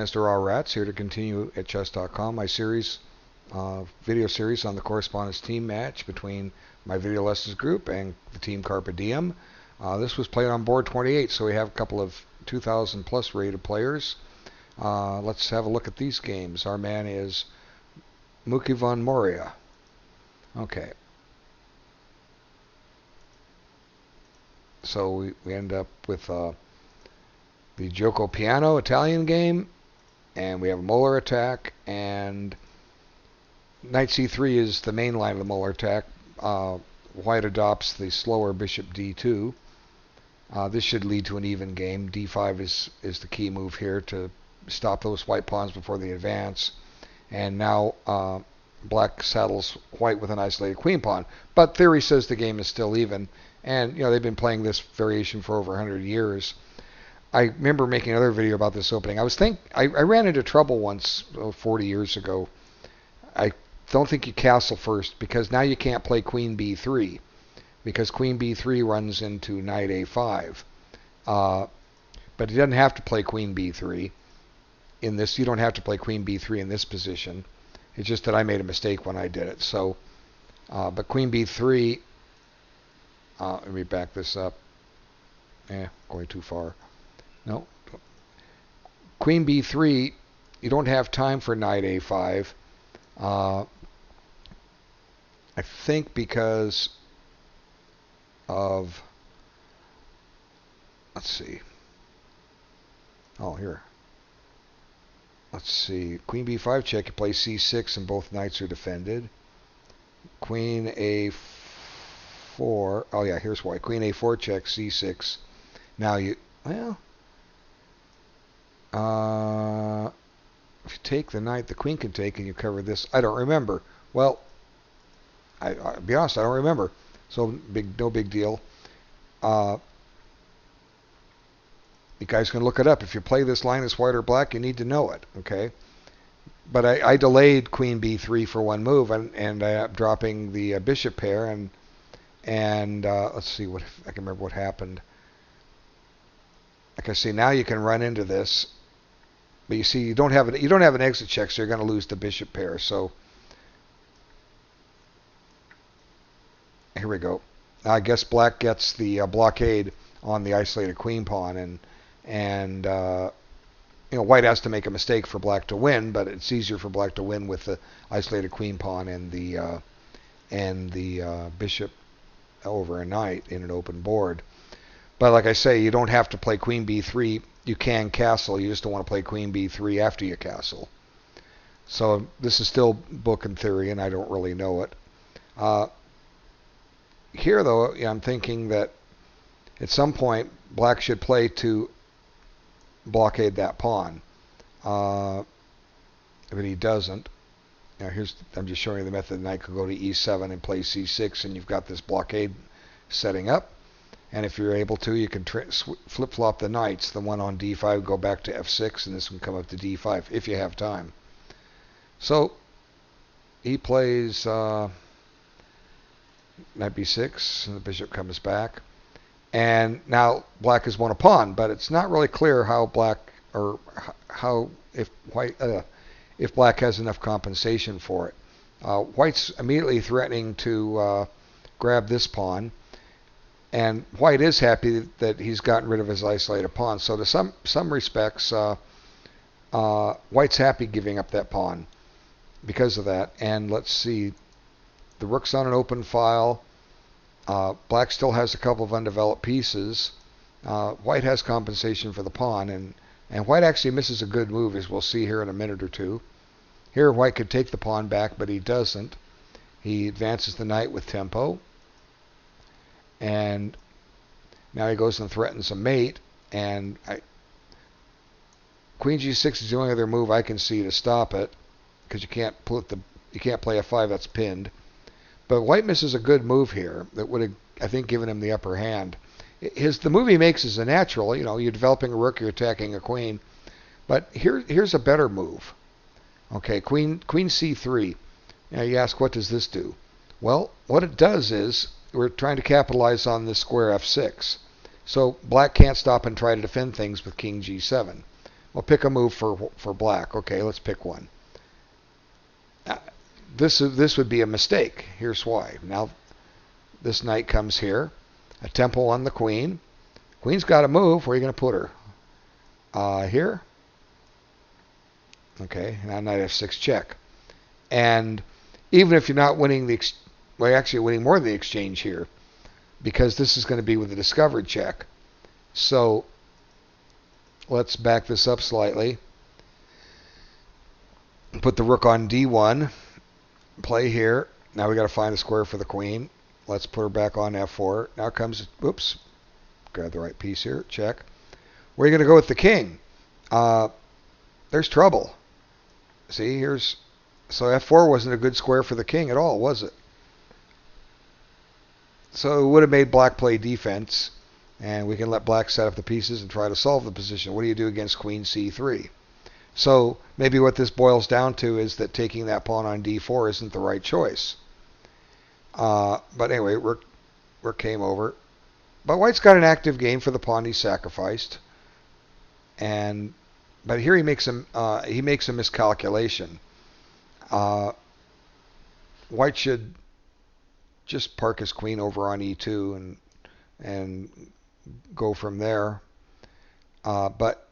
Mr. R. Rats here to continue at chess.com my video series on the correspondence team match between my video lessons group and the team CARPE DIEM. This was played on board 28, so we have a couple of 2,000 plus rated players. Let's have a look at these games. Our man is Mukivonmoria. Okay. So we end up with the Gioco Piano Italian game. And we have a Molar attack, and knight c3 is the main line of the Molar attack. White adopts the slower bishop d2. This should lead to an even game. d5 is the key move here to stop those white pawns before they advance. And now black saddles white with an isolated queen pawn. But theory says the game is still even. And they've been playing this variation for over 100 years. I remember making another video about this opening. I ran into trouble once 40 years ago. I don't think you castle first because now you can't play queen b3 because queen b3 runs into knight a5. But he doesn't have to play queen b3 in this. You don't have to play queen b3 in this position. It's just that I made a mistake when I did it. So, but queen b3. Let me back this up. Going too far. No. Queen b3, you don't have time for knight a5. I think because of, let's see. Oh, here. Let's see. Queen b5 check, you play c6 and both knights are defended. Queen a4. Oh, yeah, here's why. Queen a4 check, c6. Now you, well, if you take the knight, the queen can take, and you cover this. I don't remember. Well, I'll be honest, I don't remember. So no big deal. You guys can look it up. If you play this line as white or black, you need to know it. Okay. But I delayed queen b3 for one move, and I ended up dropping the bishop pair, and let's see what I can remember what happened. Like I say, now you can run into this. But you see, you don't have an exit check, so you're going to lose the bishop pair. So here we go. I guess black gets the blockade on the isolated queen pawn, and white has to make a mistake for black to win, but it's easier for black to win with the isolated queen pawn and the bishop over a knight in an open board. But like I say, you don't have to play queen b3. You can castle. You just don't want to play queen b3 after you castle. So this is still book and theory, and I don't really know it. Here, though, I'm thinking that at some point black should play to blockade that pawn. But he doesn't. Now I'm just showing you the method. The knight could go to e7 and play c6, and you've got this blockade setting up. And if you're able to, you can flip-flop the knights. The one on d5 go back to f6, and this one come up to d5 if you have time. So he plays knight b6, and the bishop comes back. And now black has won a pawn, but it's not really clear how if black has enough compensation for it. White's immediately threatening to grab this pawn. And white is happy that he's gotten rid of his isolated pawn. So to some respects, white's happy giving up that pawn because of that. And let's see, the rook's on an open file. Black still has a couple of undeveloped pieces. White has compensation for the pawn, and white actually misses a good move, as we'll see here in a minute or two. Here, white could take the pawn back, but he doesn't. He advances the knight with tempo. And now he goes and threatens a mate, and queen g6 is the only other move I can see to stop it, because you can't play f5, that's pinned. But white misses a good move here that would have, I think, given him the upper hand. The move he makes is a natural. You're developing a rook, you're attacking a queen. But here's a better move. Okay, queen c3. Now you ask, what does this do? Well, what it does is we're trying to capitalize on this square f6. So black can't stop and try to defend things with king g7. Well, pick a move for black. Okay, let's pick one. This would be a mistake. Here's why. Now this knight comes here. A tempo on the queen. Queen's got to move. Where are you going to put her? Here. Okay, now knight f6 check. And even if you're not winning well, you're actually winning more than the exchange here, because this is going to be with a discovered check. So let's back this up slightly. Put the rook on d1. Play here. Now we got to find a square for the queen. Let's put her back on f4. Now comes, oops, grab the right piece here. Check. Where are you going to go with the king? There's trouble. See, so f4 wasn't a good square for the king at all, was it? So it would have made black play defense, and we can let black set up the pieces and try to solve the position. What do you do against queen c3? So maybe what this boils down to is that taking that pawn on d4 isn't the right choice. But anyway, rook came over. But white's got an active game for the pawn he sacrificed. But here he makes a miscalculation. White should just park his queen over on e2 and go from there. But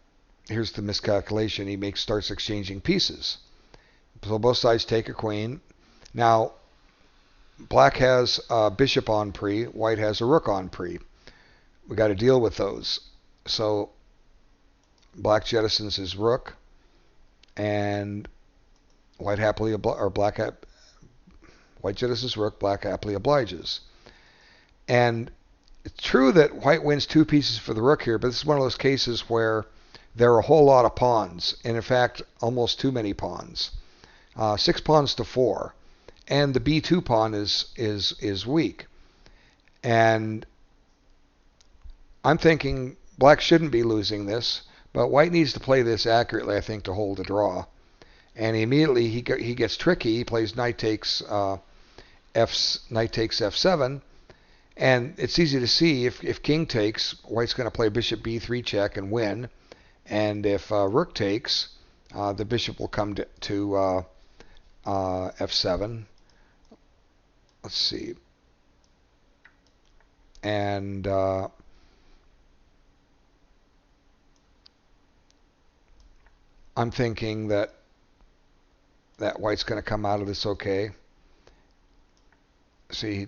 here's the miscalculation. He starts exchanging pieces. So both sides take a queen. Now black has a bishop on pre. White has a rook on pre. We got to deal with those. So black jettisons his rook, and white jettisons rook. Black happily obliges. And it's true that white wins 2 pieces for the rook here, but this is one of those cases where there are a whole lot of pawns, and in fact, almost too many pawns. 6 pawns to 4, and the b2 pawn is weak. And I'm thinking black shouldn't be losing this, but white needs to play this accurately, I think, to hold a draw. And immediately he gets tricky. He plays knight takes f7, and it's easy to see if king takes, white's going to play bishop b3 check and win. And if rook takes, the bishop will come to f7. Let's see. And I'm thinking that white's going to come out of this okay. See,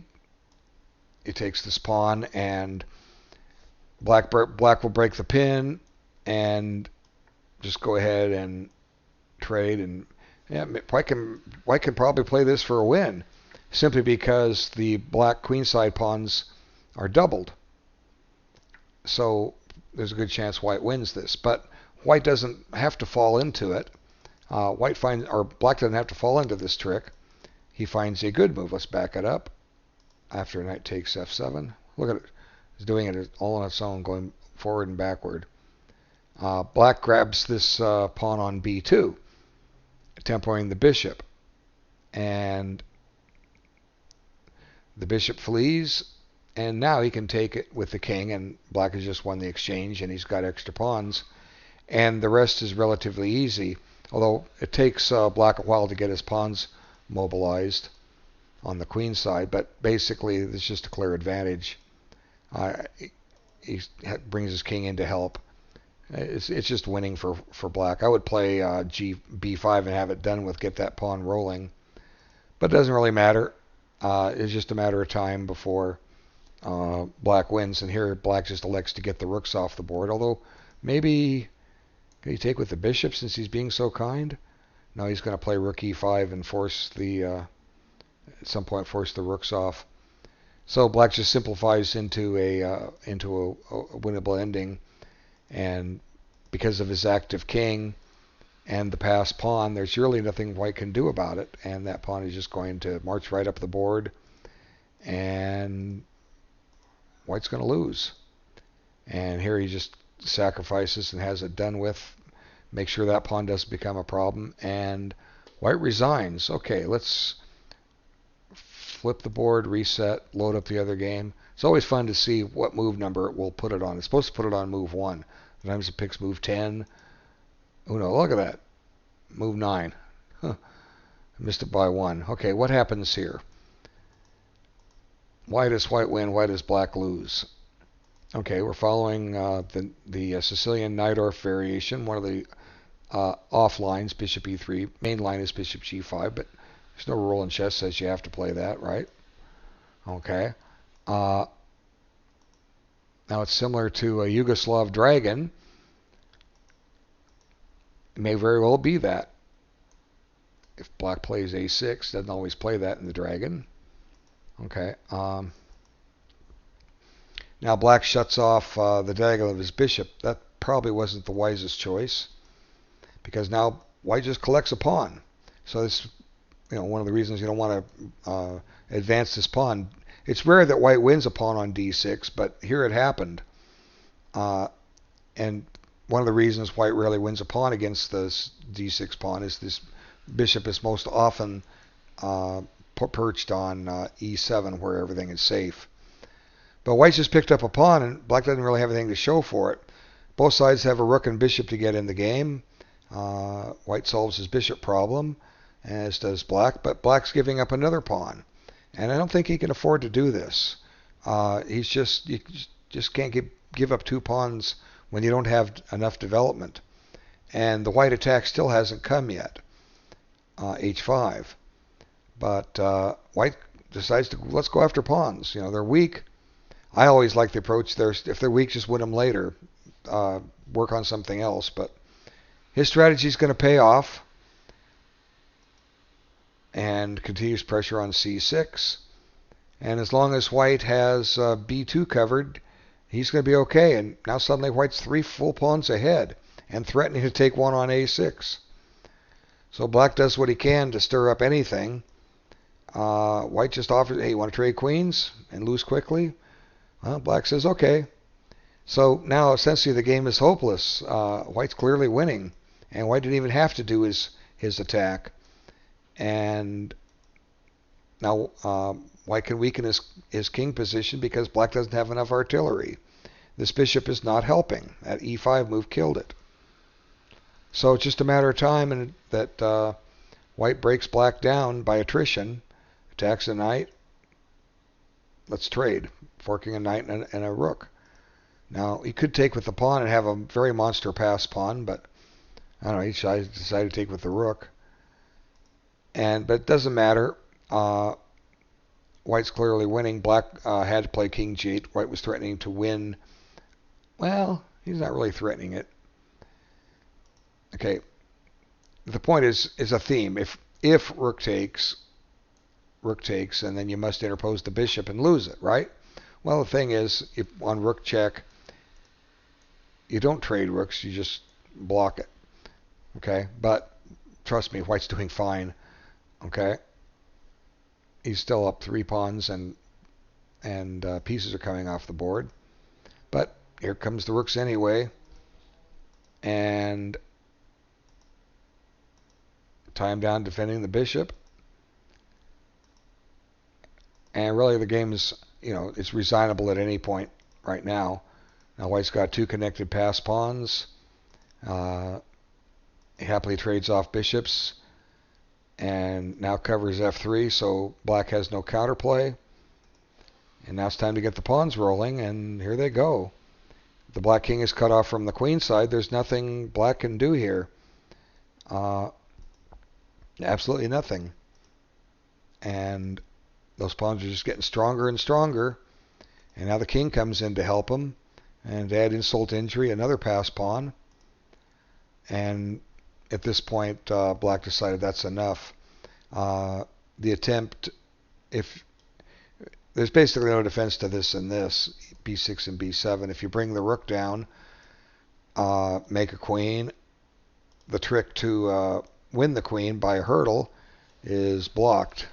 he takes this pawn, and black will break the pin and just go ahead and trade. And yeah, white can probably play this for a win, simply because the black queenside pawns are doubled. So there's a good chance white wins this, but white doesn't have to fall into it. Black doesn't have to fall into this trick. He finds a good move. Let's back it up. After knight takes f7, look at it. It's doing it all on its own, going forward and backward. Black grabs this pawn on b2, tempoing the bishop, and the bishop flees, and now he can take it with the king, and black has just won the exchange, and he's got extra pawns, and the rest is relatively easy, although it takes black a while to get his pawns mobilized on the queen side, but basically it's just a clear advantage. He brings his king in to help. It's just winning for black. I would play b5 and have it done with, get that pawn rolling, but it doesn't really matter. It's just a matter of time before black wins, and here black just elects to get the rooks off the board, although maybe can he take with the bishop since he's being so kind? No, he's going to play rook e5 and force at some point force the rooks off. So black just simplifies into a winnable ending, and because of his active king and the passed pawn, there's really nothing white can do about it, and that pawn is just going to march right up the board, and white's going to lose. And here he just sacrifices and has it done with. Make sure that pawn doesn't become a problem, and white resigns. Okay, let's flip the board, reset, load up the other game. It's always fun to see what move number it will put it on. It's supposed to put it on move 1. Sometimes it picks move 10. Oh no, look at that. Move 9. Huh. Missed it by 1. Okay, what happens here? Why does white win? Why does black lose? Okay, we're following the Sicilian Najdorf variation, one of the off lines, bishop e3. Main line is bishop g5, but there's no rule in chess says you have to play that, right? Okay. Now it's similar to a Yugoslav dragon. It may very well be that. If black plays a6, doesn't always play that in the dragon. Okay. Now black shuts off the diagonal of his bishop. That probably wasn't the wisest choice, because now white just collects a pawn. So this, one of the reasons you don't want to advance this pawn. It's rare that white wins a pawn on d6, but here it happened. And one of the reasons white rarely wins a pawn against this d6 pawn is this bishop is most often perched on e7, where everything is safe. But white just picked up a pawn, and black doesn't really have anything to show for it. Both sides have a rook and bishop to get in the game. White solves his bishop problem, as does black, but black's giving up another pawn. And I don't think he can afford to do this. You just can't give up 2 pawns when you don't have enough development. And the white attack still hasn't come yet, h5. But white decides to, let's go after pawns. They're weak. I always like the approach. If they're weak, just win them later. Work on something else. But his strategy is going to pay off. And continues pressure on c6. And as long as white has b2 covered, he's going to be okay. And now suddenly white's 3 full pawns ahead and threatening to take one on a6. So black does what he can to stir up anything. White just offers, hey, you want to trade queens and lose quickly? Well, black says, okay. So now essentially the game is hopeless. White's clearly winning. And white didn't even have to do his attack. And now white can weaken his king position because black doesn't have enough artillery. This bishop is not helping. That e5 move killed it. So it's just a matter of time and that white breaks black down by attrition, attacks a knight. Let's trade, forking a knight and a rook. Now, he could take with the pawn and have a very monster pass pawn, but I don't know, he decided to take with the rook. But it doesn't matter. White's clearly winning. Black had to play king g8. White was threatening to win. Well, he's not really threatening it. Okay. The point is a theme. If rook takes, and then you must interpose the bishop and lose it, right? Well, the thing is, if on rook check, you don't trade rooks, you just block it. Okay? But trust me, white's doing fine. Okay? He's still up 3 pawns and pieces are coming off the board. But here comes the rooks anyway. And time down defending the bishop. And really the game is, it's resignable at any point right now. Now white's got 2 connected pass pawns. He happily trades off bishops. And now covers f3, so black has no counterplay. And now it's time to get the pawns rolling, and here they go. The black king is cut off from the queen side. There's nothing black can do here. Absolutely nothing. And those pawns are just getting stronger and stronger. And now the king comes in to help him. And to add insult to injury, another pass pawn. And at this point, black decided that's enough. The attempt, if there's basically no defense to this and this, b6 and b7. If you bring the rook down, make a queen, the trick to win the queen by a hurdle is blocked.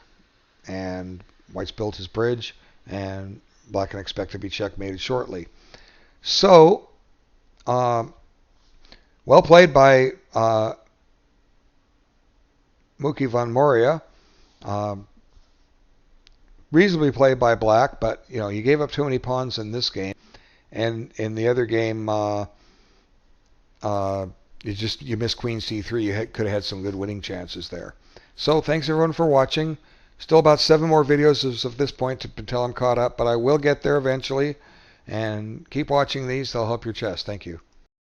And white's built his bridge, and black can expect to be checkmated shortly. So, well played by mukivonmoria. Reasonably played by black, but you gave up too many pawns in this game, and in the other game, You missed queen c3. Could have had some good winning chances there. So thanks everyone for watching. Still about 7 more videos as of this point until I'm caught up, but I will get there eventually. And keep watching these. They'll help your chess. Thank you.